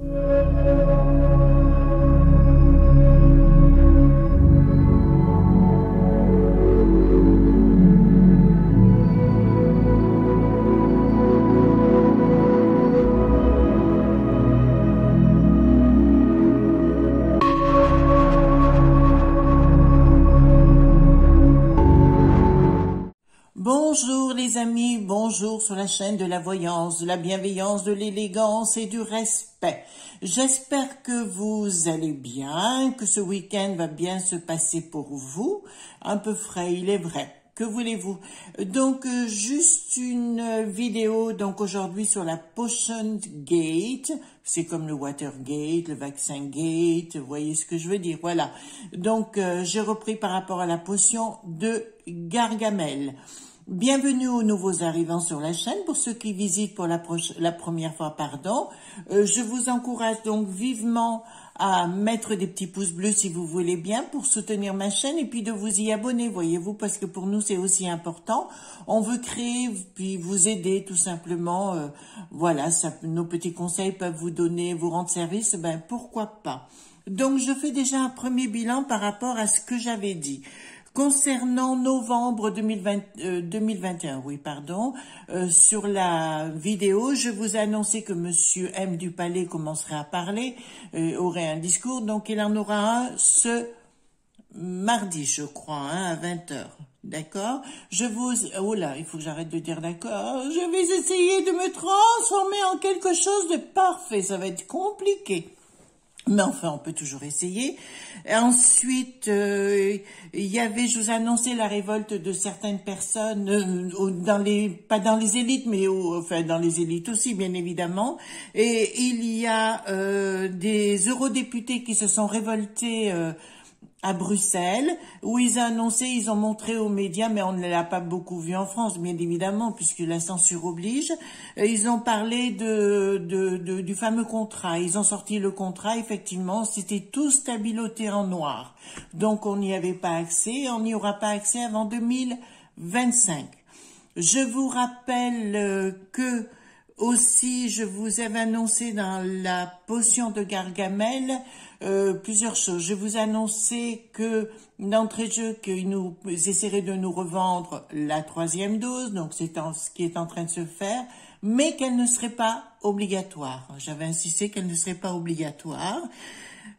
Bonjour les amis, bonjour sur la chaîne de la voyance, de la bienveillance, de l'élégance et du respect. J'espère que vous allez bien, que ce week-end va bien se passer pour vous. Un peu frais, il est vrai. Que voulez-vous? Donc, juste une vidéo, donc aujourd'hui sur la Potion Gate. C'est comme le Watergate, le Vaccin Gate, vous voyez ce que je veux dire, voilà. Donc, j'ai repris par rapport à la potion de Gargamel. Bienvenue aux nouveaux arrivants sur la chaîne. Pour ceux qui visitent pour la première fois, je vous encourage donc vivement à mettre des petits pouces bleus si vous voulez bien pour soutenir ma chaîne et puis de vous y abonner, voyez-vous, parce que pour nous c'est aussi important. On veut créer puis vous aider tout simplement. Voilà, nos petits conseils peuvent vous donner, vous rendre service, ben pourquoi pas. Donc je fais déjà un premier bilan par rapport à ce que j'avais dit. Concernant novembre 2021, sur la vidéo, je vous ai annoncé que Monsieur M du Palais commencerait à parler, aurait un discours, donc il en aura un ce mardi, je crois, à 20h. D'accord? Oh là, il faut que j'arrête de dire d'accord. Je vais essayer de me transformer en quelque chose de parfait. Ça va être compliqué. Mais enfin, on peut toujours essayer. Et ensuite, je vous ai annoncé la révolte de certaines personnes, pas dans les élites, mais dans les élites aussi, bien évidemment. Et il y a des eurodéputés qui se sont révoltés à Bruxelles, où ils ont montré aux médias, mais on ne l'a pas beaucoup vu en France, bien évidemment, puisque la censure oblige. Ils ont parlé du fameux contrat. Ils ont sorti le contrat, effectivement, c'était tout stabiloté en noir. Donc, on n'y avait pas accès, on n'y aura pas accès avant 2025. Je vous rappelle que aussi, je vous avais annoncé dans la potion de Gargamel plusieurs choses. Je vous ai annoncé que d'entrée de jeu, qu'ils essaieraient de nous revendre la 3e dose, donc c'est ce qui est en train de se faire, mais qu'elle ne serait pas obligatoire. J'avais insisté qu'elle ne serait pas obligatoire.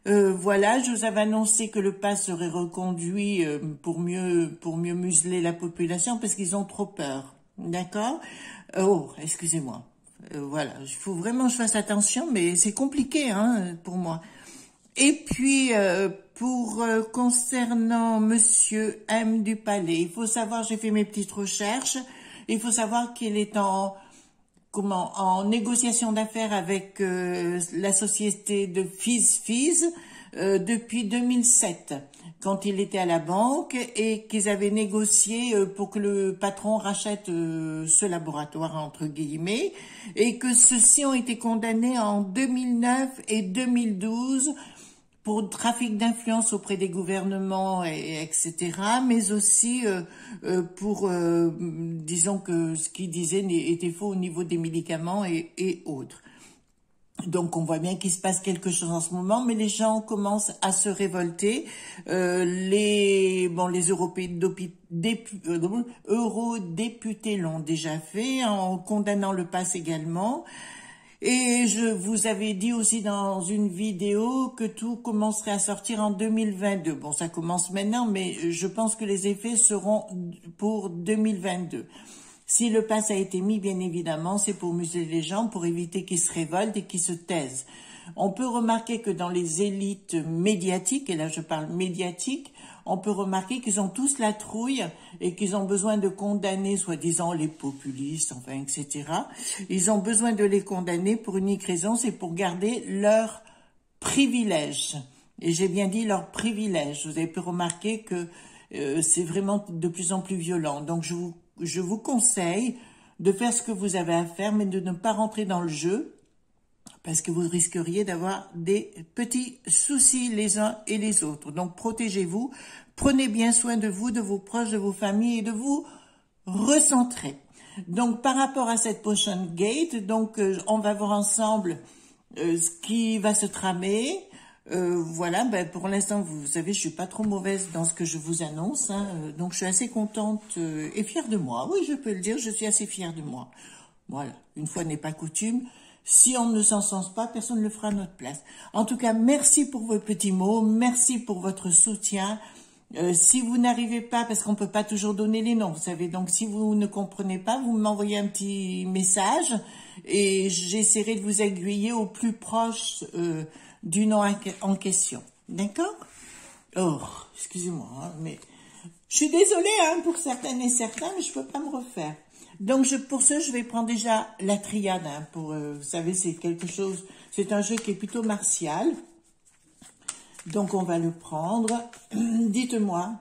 Voilà, je vous avais annoncé que le pass serait reconduit pour mieux museler la population parce qu'ils ont trop peur. D'accord? Excusez-moi. Voilà, il faut vraiment que je fasse attention, mais c'est compliqué pour moi. Et puis, concernant Monsieur M du Palais, il faut savoir, j'ai fait mes petites recherches, il faut savoir qu'il est en négociation d'affaires avec la société de Fizz depuis 2007. Quand il était à la banque et qu'ils avaient négocié pour que le patron rachète ce laboratoire, entre guillemets, et que ceux-ci ont été condamnés en 2009 et 2012 pour trafic d'influence auprès des gouvernements, etc., mais aussi disons que ce qu'ils disaient était faux au niveau des médicaments et autres. Donc, on voit bien qu'il se passe quelque chose en ce moment, mais les gens commencent à se révolter. Les eurodéputés l'ont déjà fait, en condamnant le pass également. Et je vous avais dit aussi dans une vidéo que tout commencerait à sortir en 2022. Bon, ça commence maintenant, mais je pense que les effets seront pour 2022. Si le pass a été mis, bien évidemment, c'est pour museler les gens, pour éviter qu'ils se révoltent et qu'ils se taisent. On peut remarquer que dans les élites médiatiques, et là je parle médiatique, on peut remarquer qu'ils ont tous la trouille et qu'ils ont besoin de condamner, soi-disant, les populistes, enfin, etc. Ils ont besoin de les condamner pour une unique raison, c'est pour garder leurs privilèges. Et j'ai bien dit leurs privilèges. Vous avez pu remarquer que c'est vraiment de plus en plus violent. Donc je vous conseille de faire ce que vous avez à faire, mais de ne pas rentrer dans le jeu, parce que vous risqueriez d'avoir des petits soucis les uns et les autres. Donc protégez-vous, prenez bien soin de vous, de vos proches, de vos familles et de vous recentrer. Donc par rapport à cette Potion Gate, donc on va voir ensemble ce qui va se tramer. Voilà, ben pour l'instant, vous savez, je suis pas trop mauvaise dans ce que je vous annonce, hein, donc je suis assez contente et fière de moi. Oui, je peux le dire, je suis assez fière de moi. Voilà, une fois n'est pas coutume. Si on ne s'en sent pas, personne ne le fera à notre place. En tout cas, merci pour vos petits mots, merci pour votre soutien. Si vous n'arrivez pas, parce qu'on peut pas toujours donner les noms, vous savez, donc si vous ne comprenez pas, vous m'envoyez un petit message et j'essaierai de vous aiguiller au plus proche du nom en question. D'accord? Oh, excusez-moi, hein, mais je suis désolée hein, pour certaines et certains, mais je peux pas me refaire. Donc pour ce, je vais prendre déjà la triade. Hein, pour, vous savez, c'est quelque chose, c'est un jeu qui est plutôt martial. Donc on va le prendre. Dites-moi,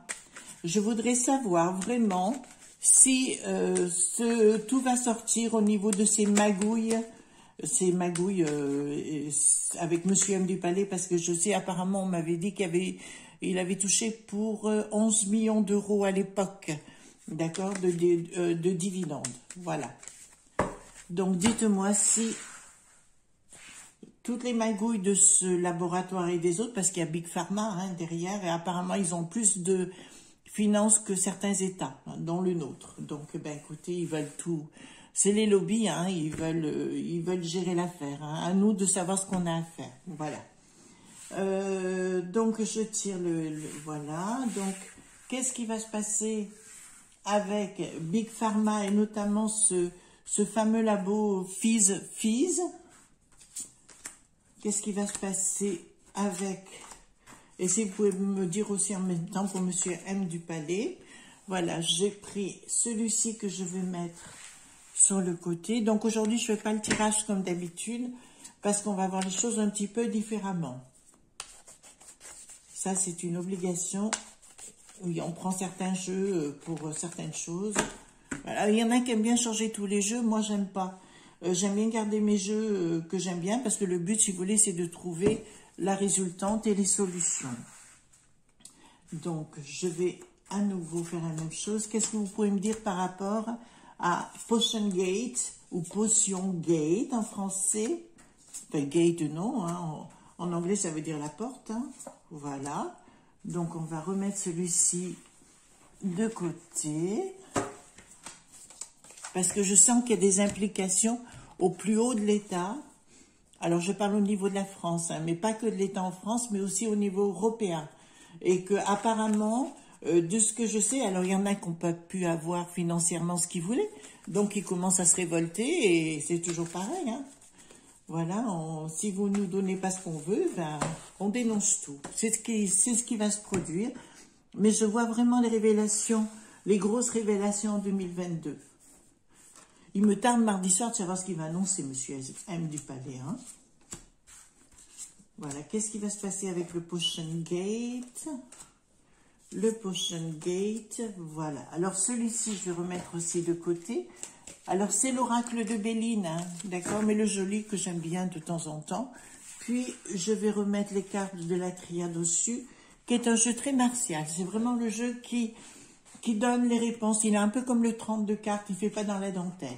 je voudrais savoir vraiment si tout va sortir au niveau de ces magouilles avec Monsieur M du Palais, parce que je sais apparemment on m'avait dit il avait touché pour 11 millions d'euros à l'époque, d'accord, de dividendes. Voilà. Donc dites-moi si toutes les magouilles de ce laboratoire et des autres, parce qu'il y a Big Pharma hein, derrière, et apparemment ils ont plus de finances que certains États, hein, dont le nôtre. Donc, ben écoutez, ils veulent tout. C'est les lobbies, hein, ils veulent gérer l'affaire. Hein, à nous de savoir ce qu'on a à faire. Voilà. Donc je tire voilà. Donc, qu'est-ce qui va se passer avec Big Pharma et notamment ce fameux labo Fizz. Qu'est-ce qui va se passer avec... Et si vous pouvez me dire aussi en même temps pour Monsieur M du Palais. Voilà, j'ai pris celui-ci que je vais mettre sur le côté. Donc aujourd'hui, je ne fais pas le tirage comme d'habitude parce qu'on va voir les choses un petit peu différemment. Ça, c'est une obligation. Oui, on prend certains jeux pour certaines choses. Voilà. Il y en a qui aiment bien changer tous les jeux. Moi, j'aime pas. J'aime bien garder mes jeux que j'aime bien parce que le but, si vous voulez, c'est de trouver la résultante et les solutions. Donc, je vais à nouveau faire la même chose. Qu'est-ce que vous pouvez me dire par rapport à Potion Gate ou Potion Gate en français? Enfin, Gate, non. Hein. En anglais, ça veut dire la porte. Hein. Voilà. Donc, on va remettre celui-ci de côté. Parce que je sens qu'il y a des implications au plus haut de l'État. Alors, je parle au niveau de la France, hein, mais pas que de l'État en France, mais aussi au niveau européen. Et que apparemment, de ce que je sais, alors il y en a qui n'ont pas pu avoir financièrement ce qu'ils voulaient, donc ils commencent à se révolter, et c'est toujours pareil. Hein. Voilà, si vous ne nous donnez pas ce qu'on veut, ben, on dénonce tout. C'est ce qui va se produire. Mais je vois vraiment les révélations, les grosses révélations en 2022. Il me tarde mardi soir de savoir ce qu'il va annoncer, Monsieur M du Palais. Hein. Voilà, qu'est-ce qui va se passer avec le Potion Gate? Le Potion Gate, voilà. Alors, celui-ci, je vais remettre aussi de côté. Alors, c'est l'oracle de Béline, hein, d'accord? Mais le joli que j'aime bien de temps en temps. Puis, je vais remettre les cartes de la triade au-dessus, qui est un jeu très martial. C'est vraiment le jeu qui donne les réponses. Il est un peu comme le 32 cartes, il ne fait pas dans la dentelle.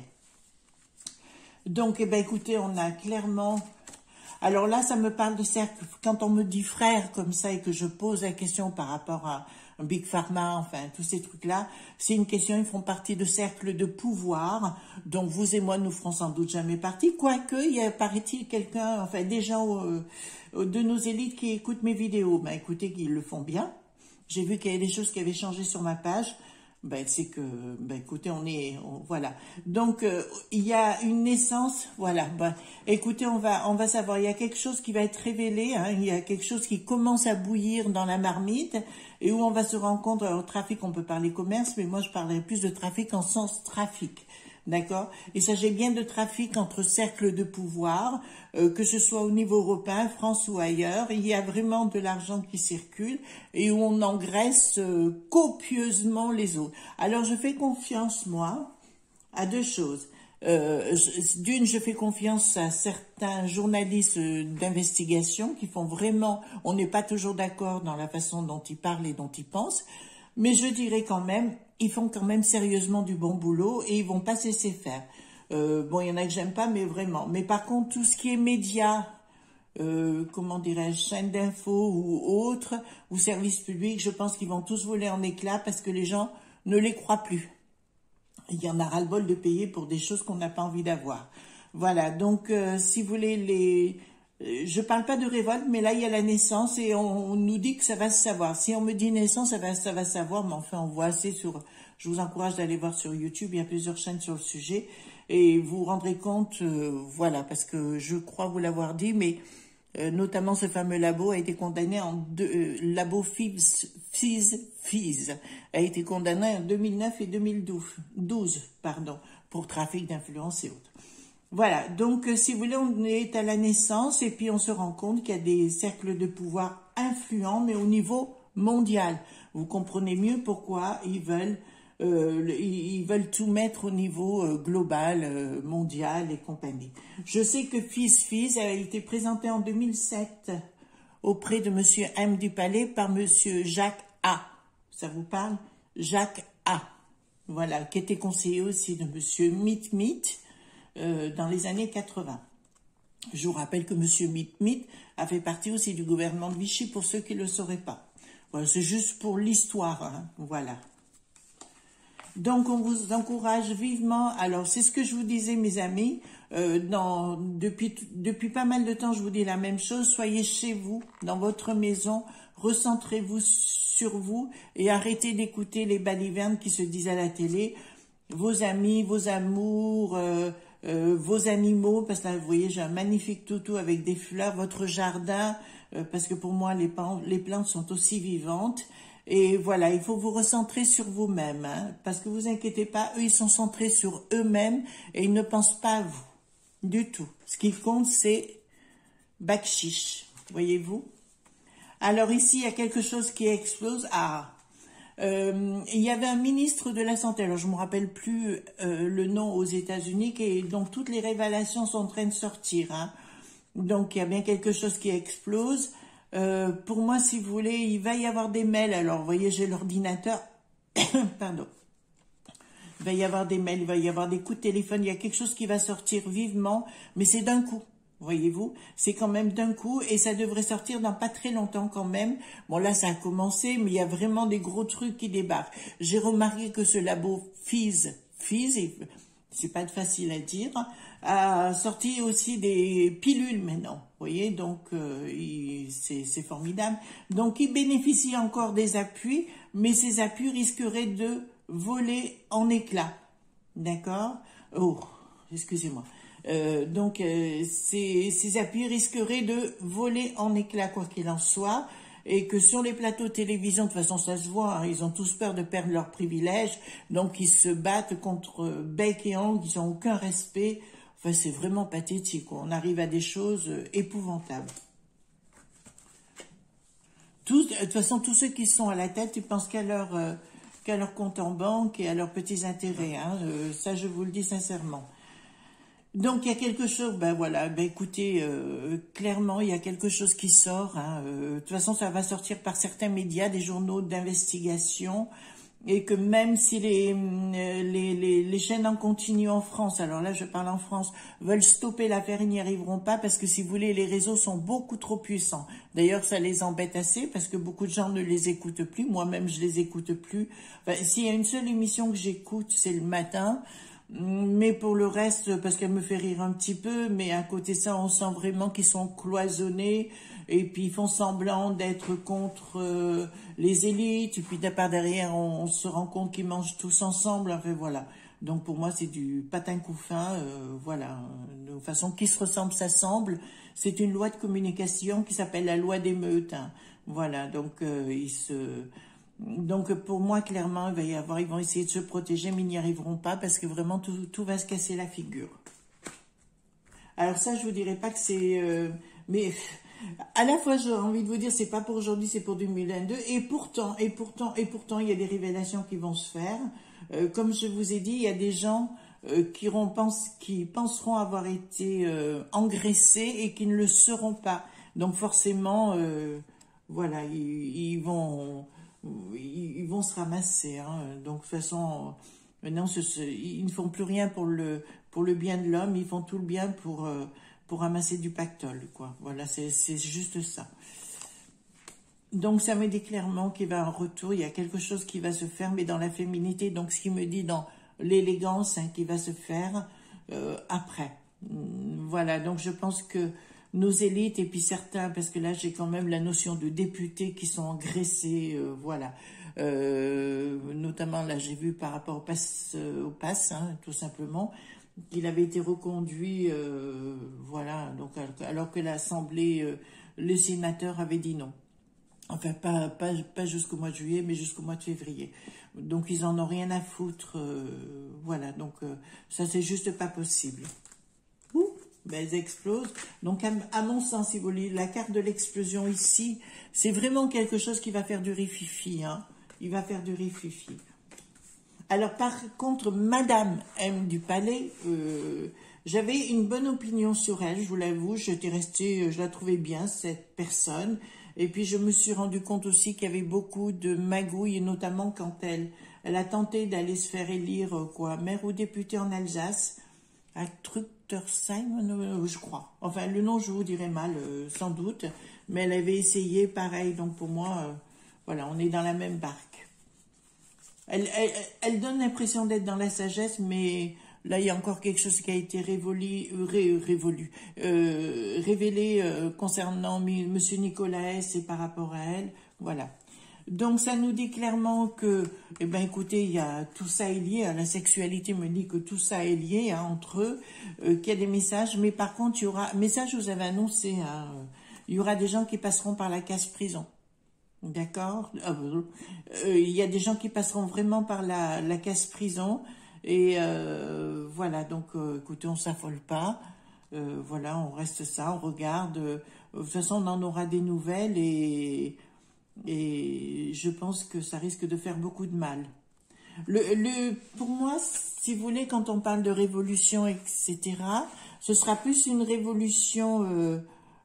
Donc, eh ben, écoutez, on a clairement... Alors là, ça me parle de cercle. Quand on me dit frère comme ça et que je pose la question par rapport à un Big Pharma, enfin, tous ces trucs-là, c'est une question, ils font partie de cercles de pouvoir, dont vous et moi ne nous ferons sans doute jamais partie, quoique, il y a, paraît-il, quelqu'un, enfin, des gens de nos élites qui écoutent mes vidéos. Ben, écoutez, qu'ils le font bien. J'ai vu qu'il y avait des choses qui avaient changé sur ma page. Ben, c'est que, ben, écoutez, voilà. Donc, il y a une naissance, voilà. Ben, écoutez, on va savoir. Il y a quelque chose qui va être révélé, hein, il y a quelque chose qui commence à bouillir dans la marmite et où on va se rendre compte, au trafic, on peut parler commerce, mais moi, je parlerai plus de trafic en sens trafic. D'accord? Il s'agit bien de trafic entre cercles de pouvoir, que ce soit au niveau européen, France ou ailleurs. Il y a vraiment de l'argent qui circule et où on engraisse copieusement les autres. Alors, je fais confiance, moi, à deux choses. D'une, je fais confiance à certains journalistes d'investigation qui font vraiment... On n'est pas toujours d'accord dans la façon dont ils parlent et dont ils pensent, mais je dirais quand même... Ils font quand même sérieusement du bon boulot et ils vont pas se laisser faire. Bon, il y en a que j'aime pas, mais vraiment. Mais par contre, tout ce qui est médias, comment dirais-je, chaînes d'infos ou autres, ou services publics, je pense qu'ils vont tous voler en éclats parce que les gens ne les croient plus. Il y en a ras-le-bol de payer pour des choses qu'on n'a pas envie d'avoir. Voilà, donc si vous voulez je parle pas de révolte, mais là il y a la naissance et on nous dit que ça va se savoir. Si on me dit naissance, ça va se savoir, mais enfin on voit assez sur... Je vous encourage d'aller voir sur YouTube, il y a plusieurs chaînes sur le sujet et vous vous rendrez compte, voilà, parce que je crois vous l'avoir dit, mais notamment ce fameux labo a été condamné labo FIS a été condamné en 2009 et 2012, pardon, pour trafic d'influence et autres. Voilà, donc si vous voulez, on est à la naissance et puis on se rend compte qu'il y a des cercles de pouvoir influents, mais au niveau mondial. Vous comprenez mieux pourquoi ils veulent tout mettre au niveau global, mondial et compagnie. Je sais que FIS a été présenté en 2007 auprès de Monsieur M. Dupalais par Monsieur Jacques A. Ça vous parle? Jacques A. Voilà, qui était conseiller aussi de Monsieur Mit dans les années 80. Je vous rappelle que Monsieur Mit a fait partie aussi du gouvernement de Vichy pour ceux qui ne le sauraient pas. Voilà, c'est juste pour l'histoire, hein, voilà. Donc on vous encourage vivement, alors c'est ce que je vous disais mes amis, depuis pas mal de temps je vous dis la même chose, soyez chez vous, dans votre maison, recentrez-vous sur vous et arrêtez d'écouter les balivernes qui se disent à la télé, vos amis, vos amours, vos animaux, parce que là, vous voyez, j'ai un magnifique toutou avec des fleurs, votre jardin, parce que pour moi, les plantes sont aussi vivantes. Et voilà, il faut vous recentrer sur vous-même, hein, parce que vous inquiétez pas, eux, ils sont centrés sur eux-mêmes et ils ne pensent pas à vous, du tout. Ce qui compte, c'est bakshish, voyez-vous. Alors ici, il y a quelque chose qui explose. Il y avait un ministre de la Santé, alors je ne me rappelle plus le nom aux États-Unis, et donc toutes les révélations sont en train de sortir. Hein. Donc il y a bien quelque chose qui explose. Pour moi, si vous voulez, il va y avoir des mails. Alors, vous voyez, j'ai l'ordinateur. Pardon. Il va y avoir des mails, il va y avoir des coups de téléphone. Il y a quelque chose qui va sortir vivement, mais c'est d'un coup. Voyez-vous, c'est quand même d'un coup et ça devrait sortir dans pas très longtemps quand même. Bon là ça a commencé, mais il y a vraiment des gros trucs qui débarquent. J'ai remarqué que ce labo FIS, c'est pas facile à dire, a sorti aussi des pilules maintenant. Vous voyez, donc c'est formidable. Donc il bénéficie encore des appuis, mais ces appuis risqueraient de voler en éclats. D'accord? Oh, excusez-moi. Ces appuis risqueraient de voler en éclats quoi qu'il en soit et que sur les plateaux de télévision, de toute façon ça se voit, hein, ils ont tous peur de perdre leurs privilèges, donc ils se battent contre bec et ongles, ils n'ont aucun respect, enfin c'est vraiment pathétique, on arrive à des choses épouvantables. De toute façon, tous ceux qui sont à la tête, ils pensent qu'à leur compte en banque et à leurs petits intérêts, hein, ça je vous le dis sincèrement. Donc il y a quelque chose, ben voilà, ben écoutez, clairement il y a quelque chose qui sort. Hein, de toute façon, ça va sortir par certains médias, des journaux d'investigation, et que même si les chaînes en continu en France, alors là je parle en France, veulent stopper l'affaire, ils n'y arriveront pas parce que si vous voulez, les réseaux sont beaucoup trop puissants. D'ailleurs, ça les embête assez parce que beaucoup de gens ne les écoutent plus. Moi-même, je les écoute plus. Enfin, s'il y a une seule émission que j'écoute, c'est le matin. Mais pour le reste, parce qu'elle me fait rire un petit peu, mais à côté de ça, on sent vraiment qu'ils sont cloisonnés et puis ils font semblant d'être contre les élites. Et puis par derrière, on se rend compte qu'ils mangent tous ensemble. Enfin voilà. Donc pour moi, c'est du patin couffin. Voilà. De toute façon, qui se ressemble s'assemble. C'est une loi de communication qui s'appelle la loi d'émeute. Hein. Voilà. Donc pour moi, clairement, ils vont essayer de se protéger, mais ils n'y arriveront pas parce que vraiment tout va se casser la figure. Alors ça, je vous dirais pas que c'est, mais à la fois j'ai envie de vous dire, c'est pas pour aujourd'hui, c'est pour 2022. Et pourtant, il y a des révélations qui vont se faire. Comme je vous ai dit, il y a des gens qui penseront avoir été engraissés et qui ne le seront pas. Donc forcément, voilà, ils vont se ramasser. Hein. Donc, de toute façon, maintenant, ils ne font plus rien pour le bien de l'homme. Ils font tout le bien pour pour ramasser du pactole, quoi. Voilà, c'est juste ça. Donc, ça me dit clairement qu'il va en retour, il y a quelque chose qui va se faire, mais dans la féminité, donc ce qui me dit dans l'élégance, hein, qui va se faire après. Voilà, donc je pense que nos élites, et puis certains, parce que là j'ai quand même la notion de députés qui sont engraissés, voilà. Notamment là j'ai vu par rapport au pass, hein, tout simplement, qu'il avait été reconduit, voilà, donc alors que l'Assemblée, les sénateurs avaient dit non. Enfin, pas jusqu'au mois de juillet, mais jusqu'au mois de février. Donc, ils en ont rien à foutre. Voilà, donc ça, c'est juste pas possible. Ouh, ben, elles explosent. Donc, à mon sens, si vous voulez, la carte de l'explosion ici, c'est vraiment quelque chose qui va faire du rififi. Hein. Il va faire du rififi. Alors, par contre, Madame M du Palais, j'avais une bonne opinion sur elle, je vous l'avoue. Je la trouvais bien, cette personne. Et puis, je me suis rendu compte aussi qu'il y avait beaucoup de magouilles, notamment quand elle a tenté d'aller se faire élire, maire ou députée en Alsace, à Truttersheim, je crois. Enfin, le nom, je vous dirai mal, sans doute. Mais elle avait essayé, pareil. Donc, pour moi, voilà, on est dans la même barque. Elle donne l'impression d'être dans la sagesse, mais là, il y a encore quelque chose qui a été révélé concernant M. Nicolas S. et par rapport à elle. Voilà. Donc, ça nous dit clairement que, eh ben, écoutez, il y a tout ça est lié. Hein, la sexualité me dit que tout ça est lié hein, entre eux, qu'il y a des messages. Mais par contre, il y aura, message, je vous avais annoncé, hein, il y aura des gens qui passeront par la case prison. D'accord. Il y a des gens qui passeront vraiment par la case prison. Et voilà, donc écoutez, on s'affole pas. Voilà, on reste ça, on regarde. De toute façon, on en aura des nouvelles et je pense que ça risque de faire beaucoup de mal. Pour moi, si vous voulez, quand on parle de révolution, etc., ce sera plus une révolution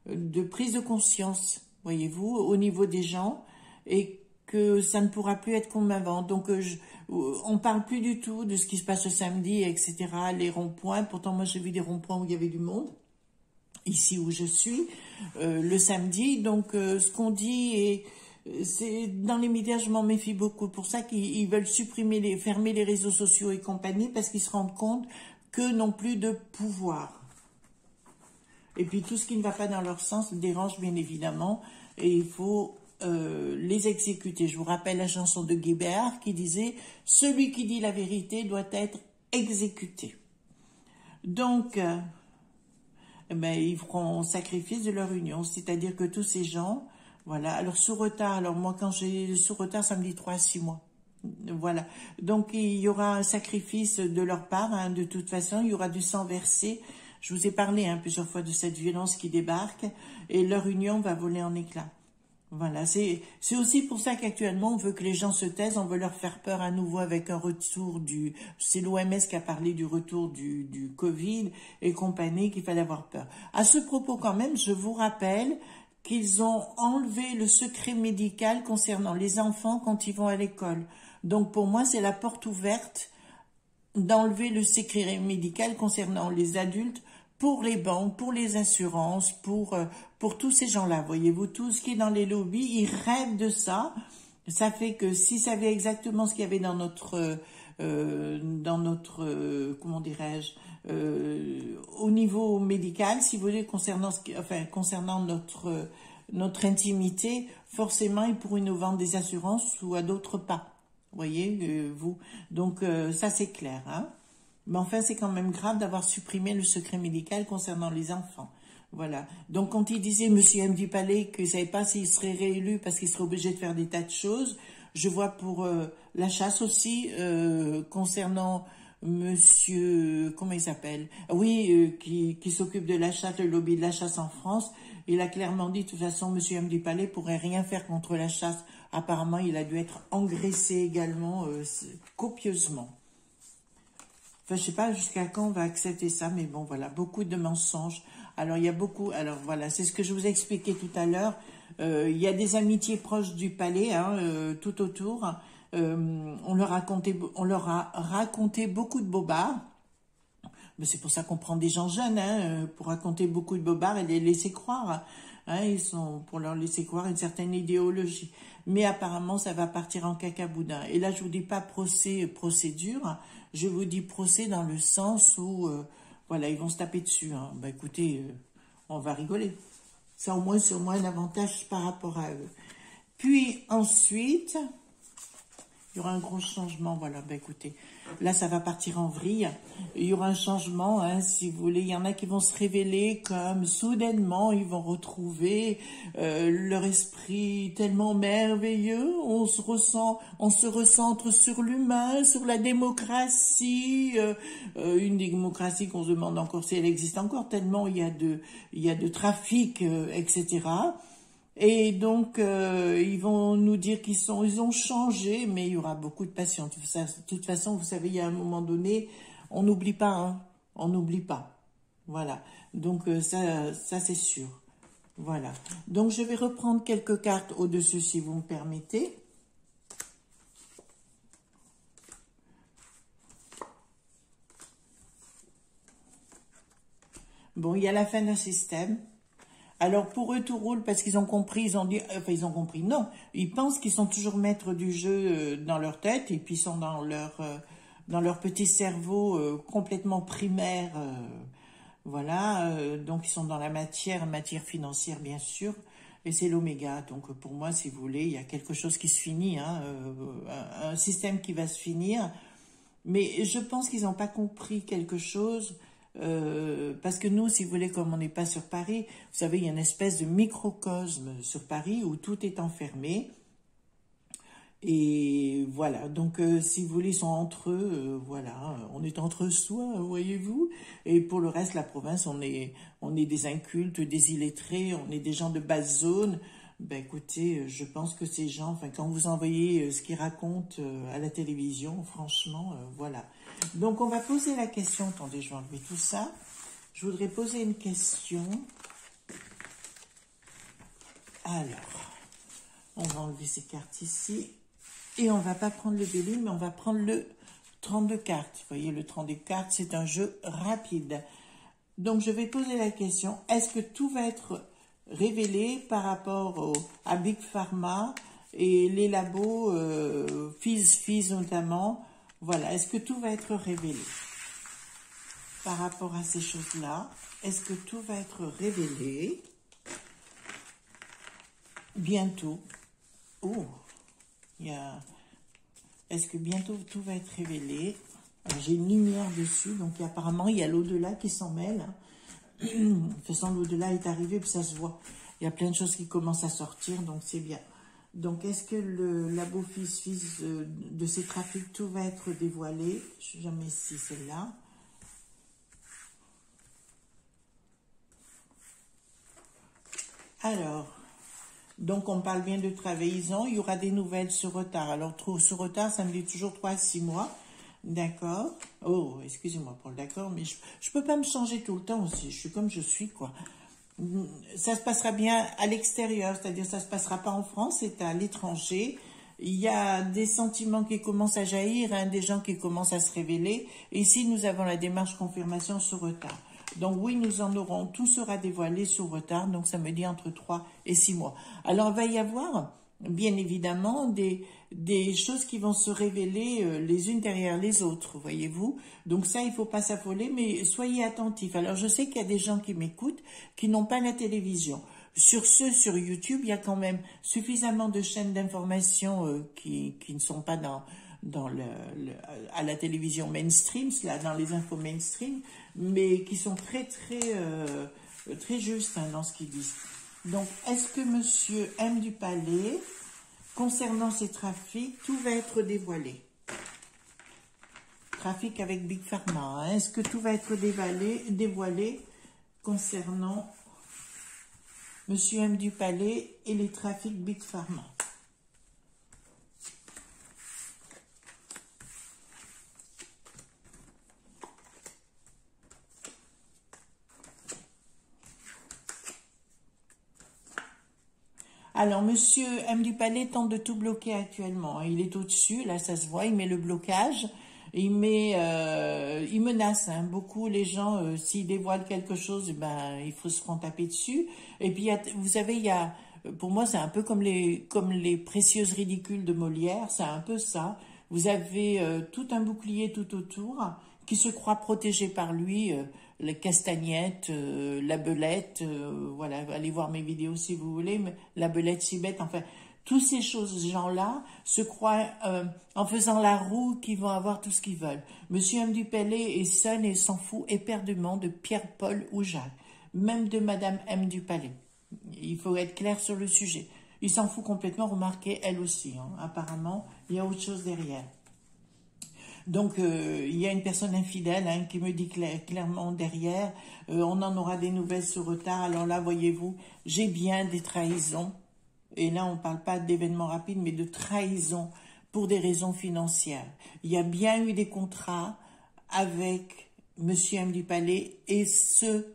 de prise de conscience, voyez-vous, au niveau des gens, et que ça ne pourra plus être comme avant. Donc, on parle plus du tout de ce qui se passe le samedi, etc., les ronds-points. Pourtant, moi, j'ai vu des ronds-points où il y avait du monde, ici où je suis, le samedi. Donc, ce qu'on dit, c'est dans les médias, je m'en méfie beaucoup. Pour ça qu'ils veulent fermer les réseaux sociaux et compagnie, parce qu'ils se rendent compte que n'ont plus de pouvoir. Et puis, tout ce qui ne va pas dans leur sens dérange, bien évidemment, et il faut les exécuter. Je vous rappelle la chanson de Guébert qui disait « Celui qui dit la vérité doit être exécuté ». Donc, ils feront sacrifice de leur union, c'est-à-dire que tous ces gens, voilà, alors sous retard, alors moi quand j'ai sous retard, ça me dit 3 à 6 mois. Voilà, donc il y aura un sacrifice de leur part, hein, de toute façon, il y aura du sang versé. Je vous ai parlé plusieurs fois de cette violence qui débarque et leur union va voler en éclats. Voilà, c'est aussi pour ça qu'actuellement on veut que les gens se taisent, on veut leur faire peur à nouveau avec un retour c'est l'OMS qui a parlé du retour du Covid et compagnie, qu'il fallait avoir peur. À ce propos quand même, je vous rappelle qu'ils ont enlevé le secret médical concernant les enfants quand ils vont à l'école. Donc pour moi c'est la porte ouverte d'enlever le secret médical concernant les adultes, pour les banques, pour les assurances, pour tous ces gens-là, voyez-vous, tout ce qui est dans les lobbies, ils rêvent de ça. Ça fait que s'ils savaient exactement ce qu'il y avait dans notre comment dirais-je, au niveau médical, si vous voulez, concernant notre intimité, forcément, ils pourraient nous vendre des assurances ou à d'autres pas. Voyez, vous. Donc, ça, c'est clair, hein. Mais enfin, c'est quand même grave d'avoir supprimé le secret médical concernant les enfants. Voilà. Donc, quand il disait, Monsieur M. du Palais, qu'il ne savait pas s'il serait réélu parce qu'il serait obligé de faire des tas de choses, je vois pour la chasse aussi, concernant Monsieur, comment il s'appelle? Oui, qui s'occupe de la chasse, le lobby de la chasse en France. Il a clairement dit, de toute façon, Monsieur M. du Palais pourrait rien faire contre la chasse. Apparemment, il a dû être engraissé également, copieusement. Enfin, je sais pas jusqu'à quand on va accepter ça, mais bon, voilà, beaucoup de mensonges. Alors, il y a beaucoup, alors voilà, c'est ce que je vous ai expliqué tout à l'heure. Il y a des amitiés proches du palais, hein, tout autour. On leur a raconté beaucoup de bobards. Mais c'est pour ça qu'on prend des gens jeunes, hein, pour raconter beaucoup de bobards et les laisser croire. Hein, ils sont pour leur laisser croire une certaine idéologie. Mais apparemment, ça va partir en cacaboudin. Et là, je vous dis pas procès, procédure. Hein, je vous dis procès dans le sens où, voilà, ils vont se taper dessus. Hein. Ben, écoutez, on va rigoler. Ça, au moins, c'est au moins un avantage par rapport à eux. Puis, ensuite, il y aura un gros changement. Voilà, ben, écoutez, là, ça va partir en vrille. Il y aura un changement, hein, si vous voulez. Il y en a qui vont se révéler comme soudainement, ils vont retrouver leur esprit tellement merveilleux. On se recentre sur l'humain, sur la démocratie. Une démocratie qu'on se demande encore si elle existe encore, tellement il y a de trafic, etc. Et donc, ils vont nous dire ils ont changé, mais il y aura beaucoup de patience. De toute façon, vous savez, il y a un moment donné, on n'oublie pas, hein. On n'oublie pas. Voilà. Donc, ça c'est sûr. Voilà. Donc, je vais reprendre quelques cartes au-dessus, si vous me permettez. Bon, il y a la fin d'un système. Alors, pour eux, tout roule parce qu'ils ont compris, ils ont dit, enfin, ils ont compris, non. Ils pensent qu'ils sont toujours maîtres du jeu dans leur tête et puis ils sont dans leur petit cerveau complètement primaire, voilà. Donc, ils sont dans la matière financière, bien sûr, et c'est l'oméga. Donc, pour moi, si vous voulez, il y a quelque chose qui se finit, hein, un système qui va se finir. Mais je pense qu'ils n'ont pas compris quelque chose. Parce que nous, si vous voulez, comme on n'est pas sur Paris, vous savez, il y a une espèce de microcosme sur Paris où tout est enfermé. Et voilà, donc si vous voulez, ils sont entre eux, voilà, on est entre soi, voyez-vous. Et pour le reste, la province, on est des incultes, des illettrés, on est des gens de basse zone. Ben écoutez, je pense que ces gens, enfin quand vous envoyez ce qu'ils racontent à la télévision, franchement, voilà. Donc on va poser la question, attendez, je vais enlever tout ça. Je voudrais poser une question. Alors, on va enlever ces cartes ici. Et on va pas prendre le Béline, mais on va prendre le 32 cartes. Vous voyez, le 32 cartes, c'est un jeu rapide. Donc je vais poser la question, est-ce que tout va être révélé par rapport à Big Pharma et les labos, Fizz notamment, voilà, est-ce que tout va être révélé par rapport à ces choses-là? Est-ce que tout va être révélé bientôt? Oh, est-ce que bientôt tout va être révélé? J'ai une lumière dessus, donc apparemment il y a l'au-delà qui s'en mêle. De toute façon, l'au-delà est arrivé, puis ça se voit. Il y a plein de choses qui commencent à sortir, donc c'est bien. Donc, est-ce que le labo Fizz de ces trafics, tout va être dévoilé? Je ne sais jamais si celle-là. Alors, donc on parle bien de trahison. Il y aura des nouvelles sur retard. Alors, sur retard, ça me dit toujours 3 à 6 mois. D'accord. Oh, excusez-moi pour le d'accord, mais je peux pas me changer tout le temps aussi. Je suis comme je suis, quoi. Ça se passera bien à l'extérieur, c'est-à-dire ça se passera pas en France, c'est à l'étranger. Il y a des sentiments qui commencent à jaillir, hein, des gens qui commencent à se révéler. Et ici, nous avons la démarche confirmation sur retard. Donc oui, nous en aurons, tout sera dévoilé sur retard, donc ça me dit entre 3 et 6 mois. Alors, il va y avoir, bien évidemment, des choses qui vont se révéler les unes derrière les autres, voyez-vous. Donc ça, il faut pas s'affoler, mais soyez attentifs. Alors, je sais qu'il y a des gens qui m'écoutent, qui n'ont pas la télévision. Sur YouTube, il y a quand même suffisamment de chaînes d'information qui ne sont pas à la télévision mainstream, là, dans les infos mainstream, mais qui sont très justes, hein, dans ce qu'ils disent. Donc, est-ce que Monsieur M du Palais, concernant ces trafics, tout va être dévoilé? Trafic avec Big Pharma, hein. Est-ce que tout va être dévoilé concernant Monsieur M du Palais et les trafics Big Pharma? Alors, Monsieur M du Palais tente de tout bloquer actuellement. Il est au-dessus, là ça se voit, il met le blocage. il menace hein, beaucoup les gens. S'ils dévoilent quelque chose, ben il faut se prendre taper dessus. Et puis vous savez, il y a, pour moi, c'est un peu comme les précieuses ridicules de Molière. C'est un peu ça. Vous avez tout un bouclier tout autour qui se croit protégé par lui. La castagnette, la belette, voilà, allez voir mes vidéos si vous voulez, mais la belette si bête, enfin, tous ces gens-là se croient en faisant la roue qu'ils vont avoir tout ce qu'ils veulent. Monsieur M. Dupalais est seul et s'en fout éperdument de Pierre, Paul ou Jacques, même de Madame M. Dupalais. Il faut être clair sur le sujet. Il s'en fout complètement, remarquez, elle aussi. Hein. Apparemment, il y a autre chose derrière. Donc, il y a une personne infidèle hein, qui me dit clairement derrière, on en aura des nouvelles sur retard. Alors là, voyez-vous, j'ai bien des trahisons. Et là, on ne parle pas d'événements rapides, mais de trahisons pour des raisons financières. Il y a bien eu des contrats avec Monsieur M. Dupalais et ce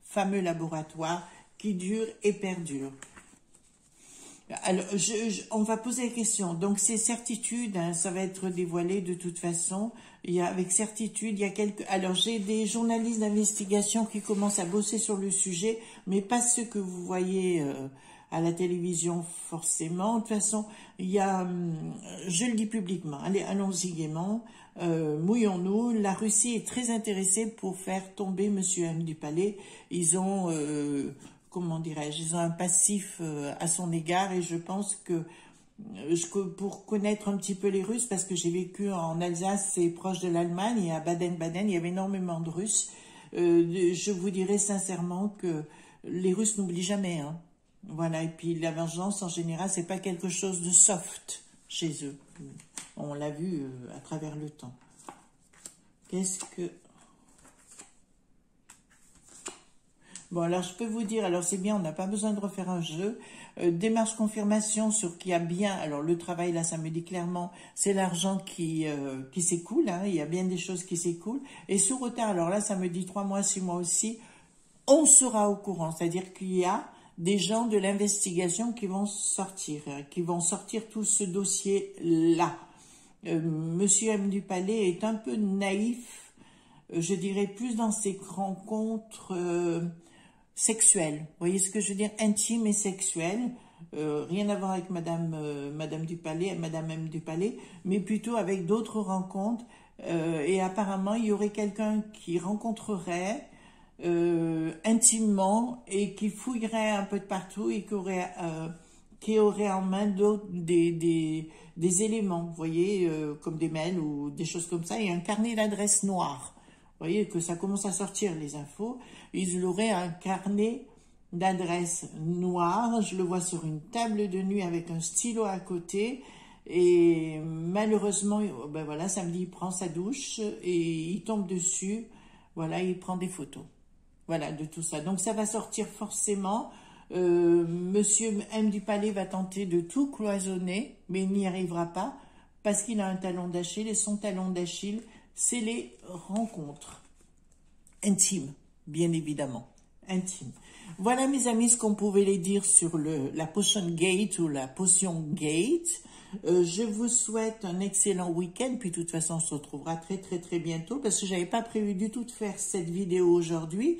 fameux laboratoire qui dure et perdure. Alors, on va poser la question. Donc, c'est certitude, hein, ça va être dévoilé de toute façon. Avec certitude, il y a quelques... Alors, j'ai des journalistes d'investigation qui commencent à bosser sur le sujet, mais pas ceux que vous voyez à la télévision forcément. De toute façon, il y a... je le dis publiquement, allez, allons-y gaiement. Mouillons-nous. La Russie est très intéressée pour faire tomber Monsieur M. Dupalais. Ils ont... comment dirais-je, ils ont un passif à son égard et je pense que pour connaître un petit peu les Russes, parce que j'ai vécu en Alsace, c'est proche de l'Allemagne, et à Baden-Baden, il y avait énormément de Russes, je vous dirais sincèrement que les Russes n'oublient jamais. Hein. Voilà, et puis la vengeance, en général, c'est pas quelque chose de soft chez eux. On l'a vu à travers le temps. Qu'est-ce que... Bon, alors je peux vous dire, alors c'est bien, on n'a pas besoin de refaire un jeu. Démarche confirmation sur qui a bien, alors le travail là, ça me dit clairement, c'est l'argent qui s'écoule, hein, il y a bien des choses qui s'écoulent. Et sous retard, alors là, ça me dit 3 mois, 6 mois aussi, on sera au courant. C'est-à-dire qu'il y a des gens de l'investigation qui vont sortir tout ce dossier-là. Monsieur M. Dupalais est un peu naïf, je dirais plus dans ses rencontres... sexuelle, vous voyez ce que je veux dire, intime et sexuelle, rien à voir avec Madame Dupalais, Madame M. Dupalais, mais plutôt avec d'autres rencontres, et apparemment il y aurait quelqu'un qui rencontrerait intimement et qui fouillerait un peu de partout et qui aurait en main des éléments, vous voyez, comme des mails ou des choses comme ça, et un carnet d'adresses noires. Vous voyez que ça commence à sortir les infos. Ils auraient un carnet d'adresses noires. Je le vois sur une table de nuit avec un stylo à côté. Et malheureusement, ben voilà, samedi, il prend sa douche et il tombe dessus. Voilà, il prend des photos. Voilà, de tout ça. Donc ça va sortir forcément. Monsieur M. Dupalais va tenter de tout cloisonner, mais il n'y arrivera pas parce qu'il a un talon d'Achille et son talon d'Achille, c'est les rencontres intimes, bien évidemment, intimes. Voilà mes amis ce qu'on pouvait les dire sur la Potion Gate ou la Potion Gate. Je vous souhaite un excellent week-end, puis de toute façon on se retrouvera très bientôt parce que j'avais pas prévu du tout de faire cette vidéo aujourd'hui,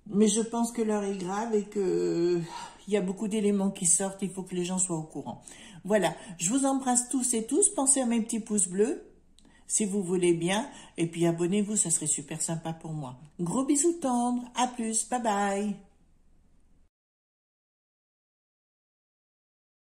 mais je pense que l'heure est grave et que il y a beaucoup d'éléments qui sortent, il faut que les gens soient au courant. Voilà, je vous embrasse tous et tous, pensez à mes petits pouces bleus, si vous voulez bien, et puis abonnez-vous, ça serait super sympa pour moi. Gros bisous tendres, à plus, bye bye.